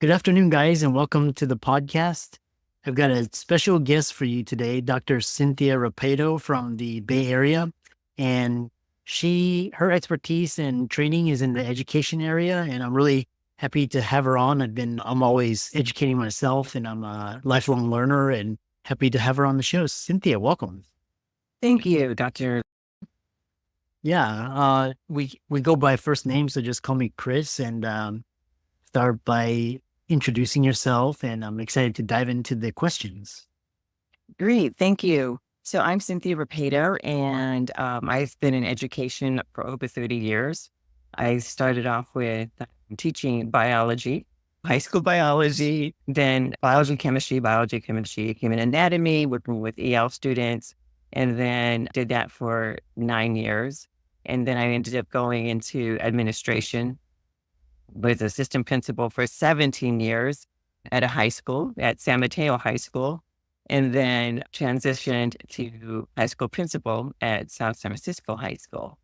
Good afternoon, guys, and welcome to the podcast. I've got a special guest for you today, Dr. Cynthia Rapaido from the Bay Area. And her expertise and training is in the education area. And I'm really happy to have her on. I'm always educating myself and I'm a lifelong learner and happy to have her on the show. Cynthia, welcome. Thank you, Dr. We go by first name, so just call me Chris and start by introducing yourself, and I'm excited to dive into the questions. Great. Thank you. So I'm Cynthia Rapaido, and I've been in education for over 30 years. I started off with teaching biology, high school biology, then biology, chemistry, human anatomy, working with EL students, and then did that for 9 years. And then I ended up going into administration, was assistant principal for 17 years at a high school, at San Mateo High School, and then transitioned to high school principal at South San Francisco High School.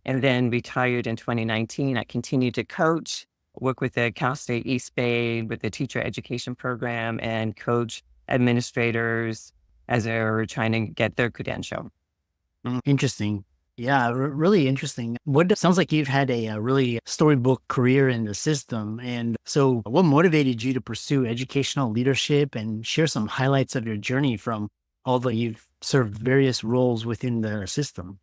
And then retired in 2019. I continued to coach, work with the Cal State East Bay with the teacher education program, and coach administrators as they were trying to get their credential. Interesting. Yeah, really interesting. Sounds like you've had a really storybook career in the system. And so what motivated you to pursue educational leadership and share some highlights of your journey from although you've served various roles within the system?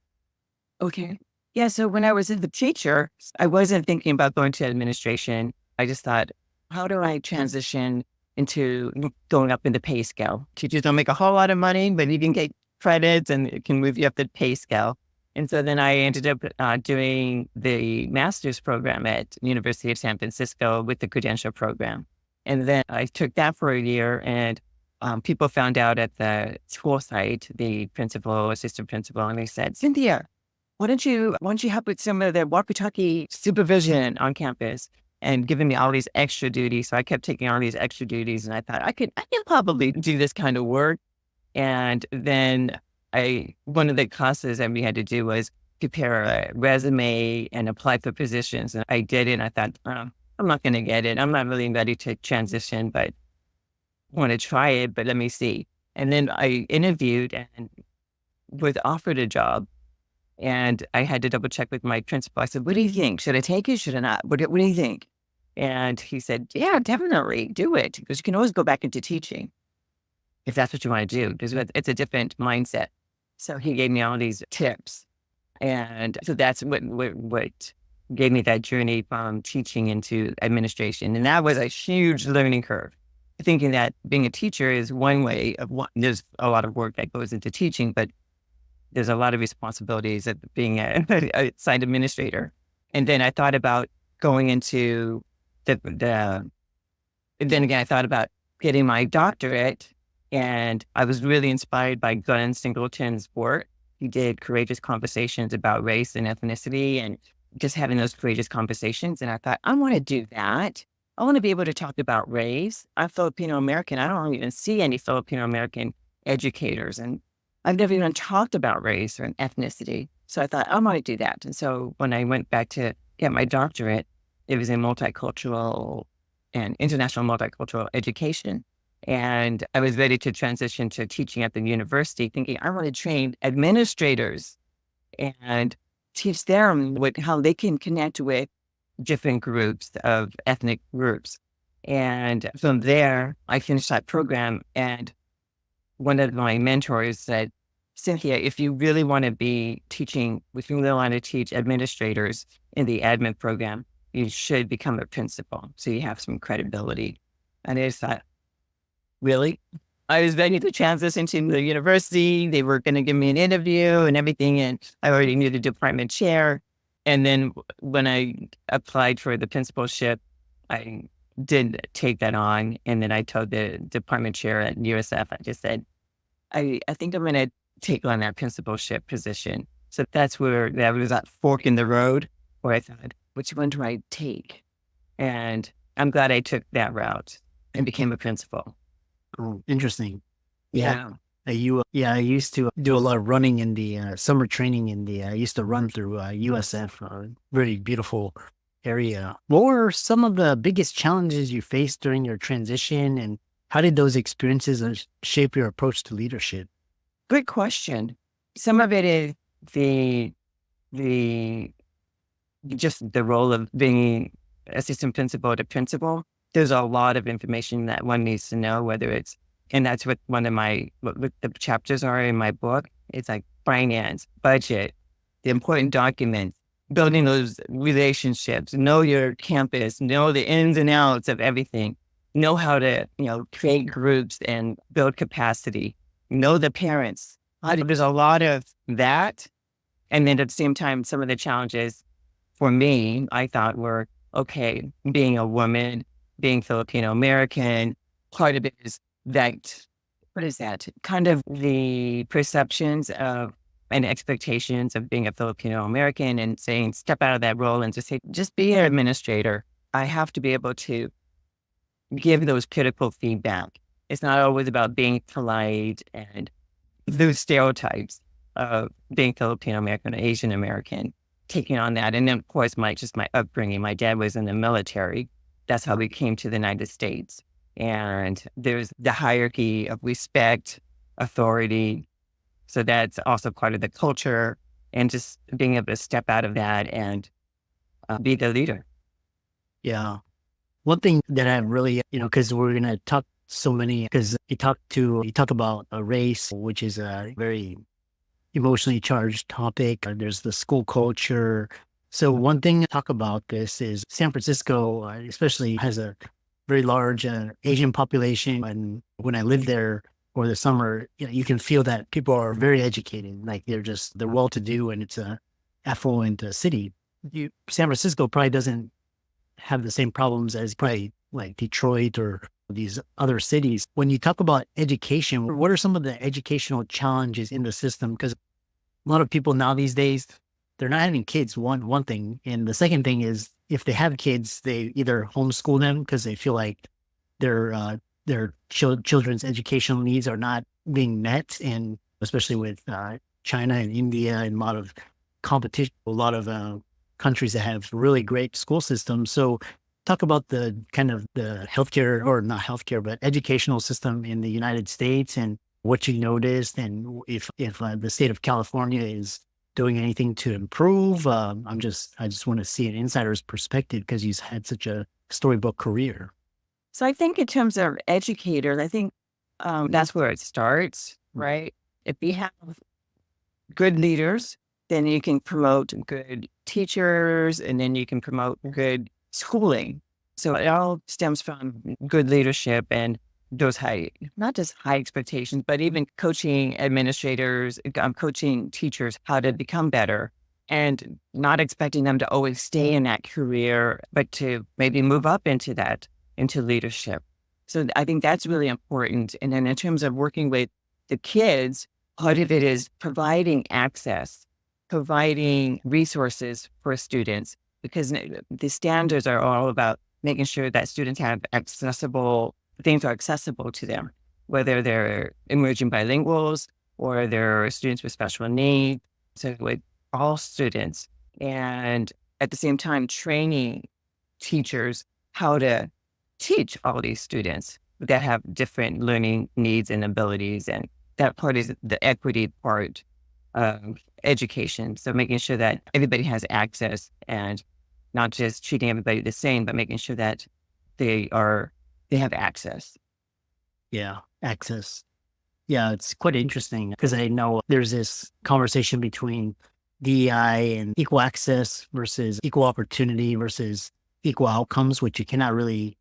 Okay. Yeah. So when I was in the teacher, I wasn't thinking about going to administration. I just thought, how do I transition into going up in the pay scale? Teachers don't make a whole lot of money, but you can get credits and it can move you up the pay scale. And so then I ended up doing the master's program at University of San Francisco with the credential program. And then I took that for a year, and people found out at the school site, the principal, assistant principal, and they said, Cynthia, why don't you help with some of the walkie-talkie supervision on campus, and giving me all these extra duties. So I kept taking all these extra duties, and I thought I can probably do this kind of work. And then one of the classes that we had to do was prepare a resume and apply for positions. And I did it. And I thought, I'm not going to get it. I'm not really ready to transition, but I want to try it, but let me see. And then I interviewed and was offered a job. And I had to double check with my principal. I said, what do you think? Should I take it? Should I not? What do you think? And he said, yeah, definitely do it. Because you can always go back into teaching if that's what you want to do, because it's a different mindset. So he gave me all these tips. And so that's what gave me that journey from teaching into administration. And that was a huge learning curve. Thinking that being a teacher is one way of there's a lot of work that goes into teaching, but there's a lot of responsibilities of being a site administrator. And then I thought about going into then again, I thought about getting my doctorate. And I was really inspired by Glenn Singleton's work. He did courageous conversations about race and ethnicity and just having those courageous conversations. And I thought, I want to do that. I want to be able to talk about race. I'm Filipino-American. I don't even see any Filipino-American educators. And I've never even talked about race or ethnicity. So I thought, I want to do that. And so when I went back to get my doctorate, it was in multicultural and international multicultural education. And I was ready to transition to teaching at the university, thinking I want to train administrators and teach them how they can connect with different groups of ethnic groups. And from there, I finished that program. And one of my mentors said, Cynthia, if you really want to be teaching, if you really want to teach administrators in the admin program, you should become a principal so you have some credibility. And I just thought, really? I was ready to transition to the university. They were going to give me an interview and everything. And I already knew the department chair. And then when I applied for the principalship, I did take that on. And then I told the department chair at USF, I just said, I think I'm going to take on that principalship position. So that's where there was that fork in the road where I thought, which one do I take? And I'm glad I took that route and became a principal. Oh, interesting. Yeah. I used to do a lot of running in the summer training I used to run through USF, very beautiful Area. What were some of the biggest challenges you faced during your transition, and how did those experiences shape your approach to leadership? Good question. Some of it is the the just the role of being assistant principal to principal. There's a lot of information that one needs to know, whether it's, and that's what one of what the chapters are in my book. It's like finance, budget, the important documents, building those relationships, know your campus, know the ins and outs of everything, know how to, create groups and build capacity, know the parents. There's a lot of that. And then at the same time, some of the challenges for me, I thought were, okay, being a woman, being Filipino-American, part of it is that, what is that? Kind of the perceptions of and expectations of being a Filipino-American and saying, step out of that role and just say, just be an administrator. I have to be able to give those critical feedback. It's not always about being polite and those stereotypes of being Filipino-American or Asian American, taking on that. And then, of course, my upbringing. My dad was in the military. That's how we came to the United States. And there's the hierarchy of respect, authority. So that's also part of the culture, and just being able to step out of that and be the leader. Yeah. One thing that I really, because we're going to talk because you talk about a race, which is a very emotionally charged topic. There's the school culture. So one thing to talk about this is San Francisco, especially has a very large Asian population. And when I lived there over the summer, you can feel that people are very educated. Like they're well-to-do, and it's a affluent city. San Francisco probably doesn't have the same problems as probably like Detroit or these other cities. When you talk about education, what are some of the educational challenges in the system? Because a lot of people now these days, they're not having kids, one thing. And the second thing is, if they have kids, they either homeschool them because they feel like their children's educational needs are not being met. And especially with China and India and a lot of competition, a lot of countries that have really great school systems. So talk about the kind of the healthcare, or not healthcare, but educational system in the United States, and what you noticed, and if the state of California is doing anything to improve. I just want to see an insider's perspective because he's had such a storybook career. So I think in terms of educators, I think that's where it starts, right? If you have good leaders, then you can promote good teachers, and then you can promote good schooling. So it all stems from good leadership and those not just high expectations, but even coaching administrators, coaching teachers how to become better, and not expecting them to always stay in that career, but to maybe move up into leadership. So I think that's really important. And then in terms of working with the kids, part of it is providing access, providing resources for students, because the standards are all about making sure that students have things are accessible to them, whether they're emerging bilinguals or they're students with special needs. So with all students, and at the same time, training teachers how to teach all these students that have different learning needs and abilities. And that part is the equity part of education. So making sure that everybody has access, and not just treating everybody the same, but making sure that they have access. Yeah, access. Yeah, it's quite interesting because I know there's this conversation between DEI and equal access versus equal opportunity versus equal outcomes, which you cannot really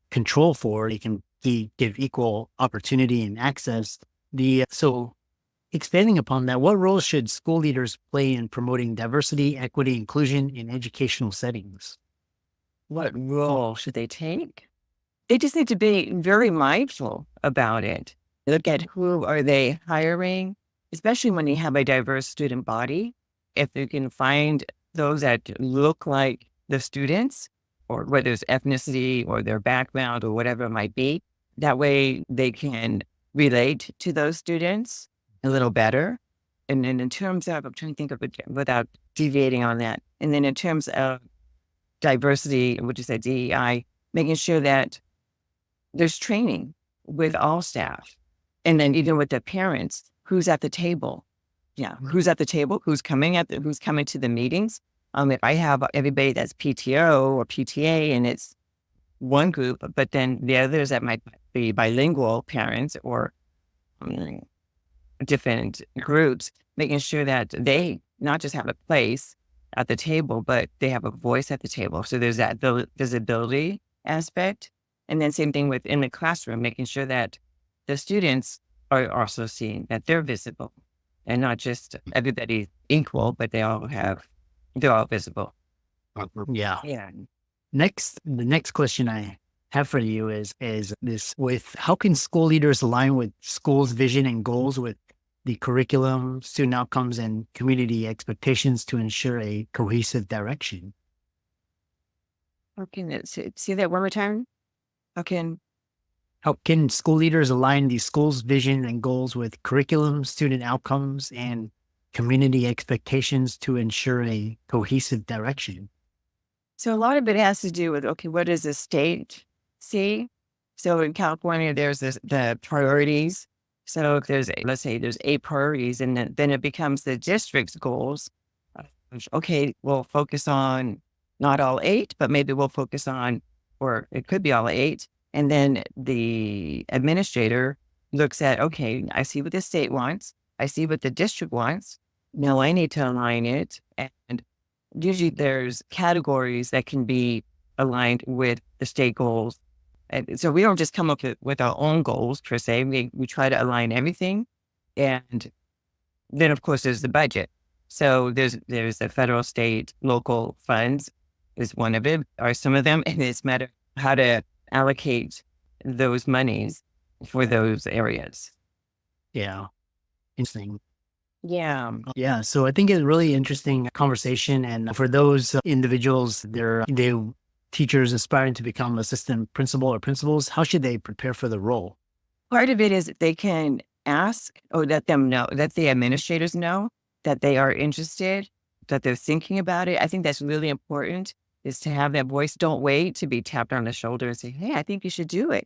control for. You can give equal opportunity and access. So expanding upon that, what role should school leaders play in promoting diversity, equity, inclusion in educational settings? What role should they take? They just need to be very mindful about it. Look at who are they hiring, especially when you have a diverse student body. If you can find those that look like the students, or whether it's ethnicity or their background or whatever it might be, that way they can relate to those students a little better. And then in terms of, I'm trying to think of it without deviating on that. And then in terms of diversity, would you say DEI, making sure that there's training with all staff. And then even with the parents, who's at the table? Yeah, who's at the table? Who's coming to the meetings? If I have everybody that's PTO or PTA and it's one group, but then the others that might be bilingual parents or different groups, making sure that they not just have a place at the table, but they have a voice at the table. So there's that visibility aspect. And then same thing within the classroom, making sure that the students are also seeing that they're visible and not just everybody equal, but they're all visible. Yeah. Yeah. The next question I have for you is this: with how can school leaders align with schools' vision and goals with the curriculum, student outcomes, and community expectations to ensure a cohesive direction? Okay, see that one more time? Okay. How can school leaders align the school's vision and goals with curriculum, student outcomes, and community expectations to ensure a cohesive direction? So a lot of it has to do with, okay, what does the state see? So in California, there's the priorities. So if let's say there's 8 priorities, and then it becomes the district's goals. Okay, we'll focus on not all 8, but maybe we'll focus on, or it could be all 8. And then the administrator looks at, okay, I see what the state wants. I see what the district wants. Now I need to align it. And usually there's categories that can be aligned with the state goals. And so we don't just come up with our own goals per se. We try to align everything. And then of course there's the budget. So there's the federal, state, local funds is one of it, or some of them. And it's a matter of how to allocate those monies for those areas. Yeah. Interesting. Yeah. Yeah. So I think it's a really interesting conversation. And for those individuals, they teachers aspiring to become assistant principal or principals, how should they prepare for the role? Part of it is that they can ask or let them know, that the administrators know that they are interested, that they're thinking about it. I think that's really important, is to have that voice. Don't wait to be tapped on the shoulder and say, hey, I think you should do it.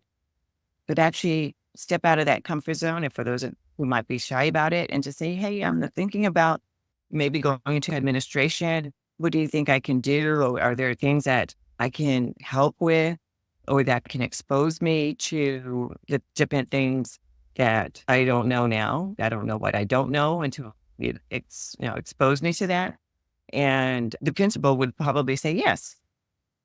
But actually step out of that comfort zone. And for those who might be shy about it, and just say, hey, I'm thinking about maybe going into administration. What do you think I can do? Or are there things that I can help with, or that can expose me to the different things that I don't know now? I don't know what I don't know until it's expose me to that. And the principal would probably say, yes,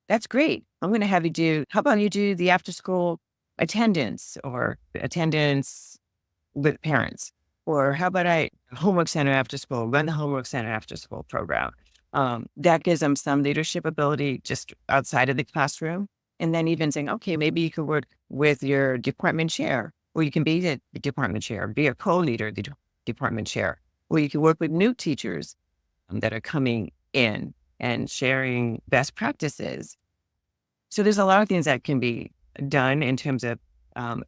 that's great. I'm going to have how about you do the after school attendance, or attendance with parents? Or how about homework center after school, run the homework center after school program? That gives them some leadership ability just outside of the classroom. And then even saying, okay, maybe you could work with your department chair, or you can be the department chair, be a co-leader of the department chair, or you can work with new teachers that are coming in and sharing best practices. So there's a lot of things that can be done in terms of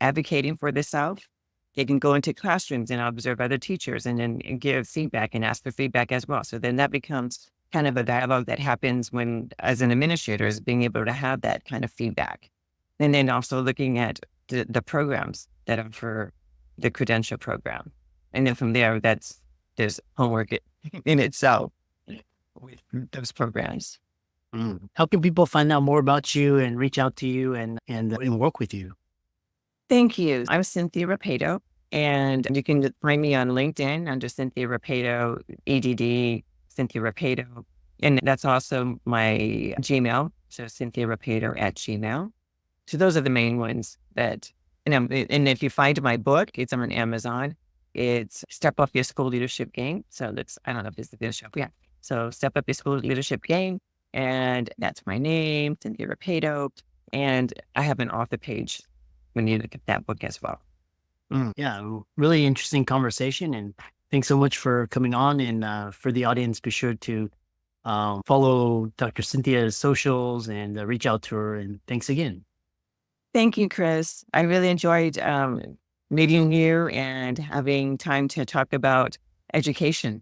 advocating for the South. They can go into classrooms and observe other teachers and then give feedback and ask for feedback as well. So then that becomes kind of a dialogue that happens when, as an administrator, is being able to have that kind of feedback. And then also looking at the programs that are for the credential program. And then from there, there's homework in itself with those programs. How can people find out more about you and reach out to you and work with you? Thank you. I'm Cynthia Rapaido, and you can find me on LinkedIn under Cynthia Rapaido, EDD, Cynthia Rapaido. And that's also my Gmail. So Cynthia Rapaido @gmail. So those are the main ones and if you find my book, it's on Amazon. It's Step Up Your School Leadership Game. So I don't know if it's the leadership. Yeah. So Step Up Your School Leadership Game. And that's my name, Cynthia Rapaido. And I have an author page when you look at that book as well. Yeah, really interesting conversation. And thanks so much for coming on. And for the audience, be sure to follow Dr. Cynthia's socials and reach out to her. And thanks again. Thank you, Chris. I really enjoyed meeting you and having time to talk about education.